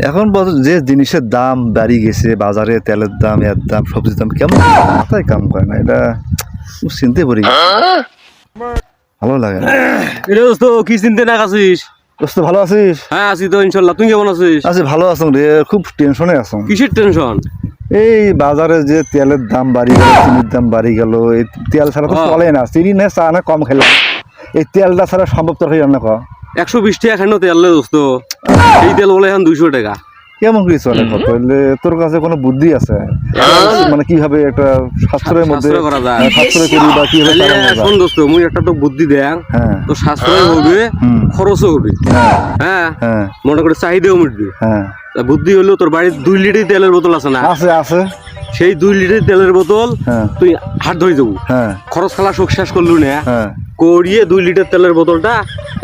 এখন যে জিনিসের দাম বাড়ি গেছে বাজারে, তেলের দাম, এর দাম, সবজির দাম, কেমন মাথায় কাম করে না। এটা চিনতে পারি, ভালো লাগে না। এটা দোস্ত কি চিনতে না আছিস? দোস্ত ভালো আছিস? হ্যাঁ আছি তো ইনশাল্লাহ। তুই কেমন আছিস? আছি, ভালো আছো রে। খুব টেনশনে আছো। কিসের টেনশন? এই বাজারে যে তেলের দাম বাড়ি গেল, চিনির দাম বাড়ি গেল। এই তেল ছাড়া তো চলে না। চিনি না, চা না, কম খেলাম। এই তেলটা ছাড়া সম্ভব তরকারি রান্না করা। 120 টাকা খানো তেল রে দোস্ত। এই তেল বলে এখন 200 টাকা। কেমন কি চলে? তোর কাছে কোনো বুদ্ধি আছে মানে কিভাবে একটা সাশ্রয়ের মধ্যে সাশ্রয় করি বা কিভাবে? এখন দোস্ত মুই একটা তো বুদ্ধি দেন, তো সাশ্রয় হবে, খরচও হবে। হ্যাঁ, মনে করে চাহিদাও মিটবে। বুদ্ধি হলো, তোর বাড়ির 2 লিটার তেলের বোতল আছে না? আছে আছে। সেই 2 লিটার তেলের বোতল তুই হাত ধরে যাবো। খরচ খেলা শোক শেষ করলু না, করিয়ে 2 লিটার তেলের বোতলটা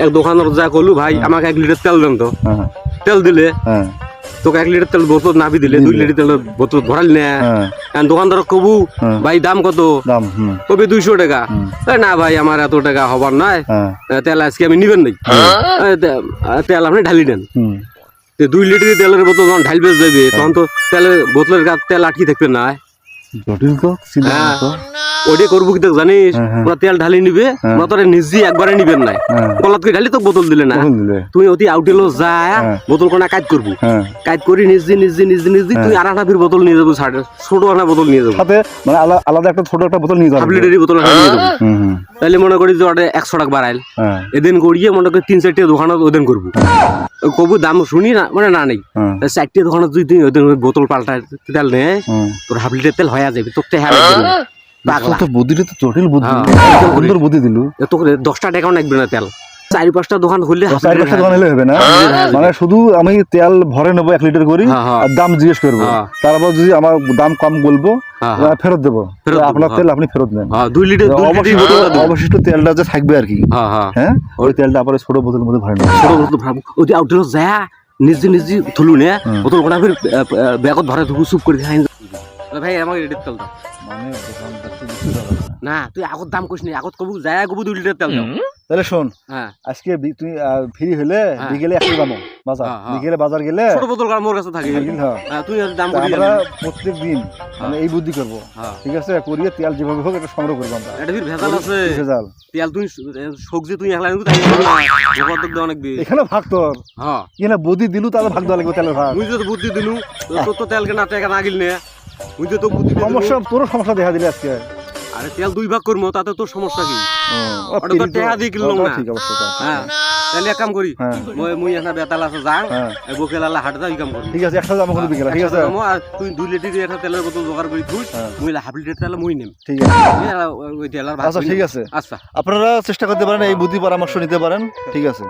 এক দোকানের যা করলু, ভাই আমাকে 1 লিটার তেল দেন তো। তেল দিলে তোকে 1 লিটার তেল বোতল নাবি দিলে 2 লিটার তেলের বোতল ভরালি না। দোকানদার কবু ভাই দাম কত? কবি 200 টাকা। না ভাই আমার এত টাকা হবার নাই, তেল আজকে আমি নিবেন নাই, তেল আপনি ঢালি দেন। 2 লিটার তেলের বোতল যখন ঢালবে যাবে তখন তো তেলের বোতলের তেল আটকে থাকবে না। ওইটা করবো কি জানিস? ওরা তেল ঢালি নিবে, ওরা তোরা নিজে একবারে নিবেন না, কলাত করে ঢালি তো বোতল দিলে না। তুই অতি আউটেলো যা বোতল কোনা কাজ করবো, কাজ করি নিজে নিজে নিজে নিজে তুই আর একটা বোতল নিয়ে যাবো, ছোট একটা বোতল নিয়ে যাবো, মানে আলাদা একটা ছোট একটা বোতল নিয়ে যাবো, 1/2 লিটারের বোতল নিয়ে যাবো। তাহলে মনে করি যে ওটা 100 টাকা বাড়াইল, এদিন করিয়ে মনে করি 3-4টে দোকানত ওদিন করবো, কবু দাম শুনি না মানে না নেই, 4টে দোকানত যদি তুই ওদিন ওই বোতল পাল্টায় তেল নেয় তোর 1/2 লিটার তেল হয়ে যাবে। তোর বুদ্ধিটা তো জটিল বুদ্ধি, সুন্দর বুদ্ধি দিলু। তোকে 10টা টাকাও লাগবে না তেল, 4-5টা দোকান খুললে 4-5টা দোকান হলে হবে না। মানে শুধু আমি তেল ভরে নেবো 1 লিটার করে, আর দাম জিজ্ঞেস করবো, তারপর যদি আমার দাম কম বলবো ফেরত দেবো, আপনার তেল আপনি ফেরত নেন। 2 লিটার অবশিষ্ট তেলটা যে থাকবে আর কি, হ্যাঁ ওই তেলটা আবার ছোট বোতলের মধ্যে ভরে নেবো। ছোট বোতল ভরাবো, ওই আউটেল যা নিজে নিজে থুলু নে বোতল কোনা ফির ব্যাগত ভরে ধুবু চুপ করে খাই। ভাই আমাকে রেডি তেল দাও। মানে না তুই আগত দাম কইস নি, আগত কবু যায় কবু 2 লিটার তেল দাও। তাহলে শোন, আজকে তুই ফ্রি হলে বিকেলে একটু যাবো বাজার, বিকেলে বাজার গেলে ছোট বোতল মোর কাছে থাকে, তুই দাম করি। আমরা প্রত্যেক দিন মানে এই বুদ্ধি করবো, ঠিক আছে? করিয়ে তেল যেভাবে হোক এটা সংগ্রহ করবো আমরা। এটা ফির ভেজাল আছে, ভেজাল তেল তুই সবজি তুই একলা নিবি, অনেক দিন এখানে ভাগ তোর। কি না বুদ্ধি দিলু তাহলে ভাগ দেওয়া লাগবে তেলের ভাগ। তুই তো বুদ্ধি দিলু, তোর তো তেল কেনা টাকা না গিল নে, তুই তো বুদ্ধি সমস্যা, তোরও সমস্যা দেখা দিলে আজকে। আরে তেল 2 ভাগ করবো তাতে তোর সমস্যা কি? ওটা তো টাকা দিয়ে কিনলাম না। ঠিক অবশ্য। তাহলে এক কাম করি, মুই একটা বেতাল আছে যাং বকেলালা হাট যাই কাম করি। ঠিক আছে, একটা যাবো কোন বিকেলে, ঠিক আছে? আর তুই 2 লিটার একটা তেলের বোতল জোগাড় করি তুই, মুই 1/2 লিটার তেল মুই নেম। ঠিক আছে, ওই তেলার আচ্ছা ঠিক আছে। আচ্ছা আপনারা চেষ্টা করতে পারেন, এই বুদ্ধি পরামর্শ নিতে পারেন, ঠিক আছে?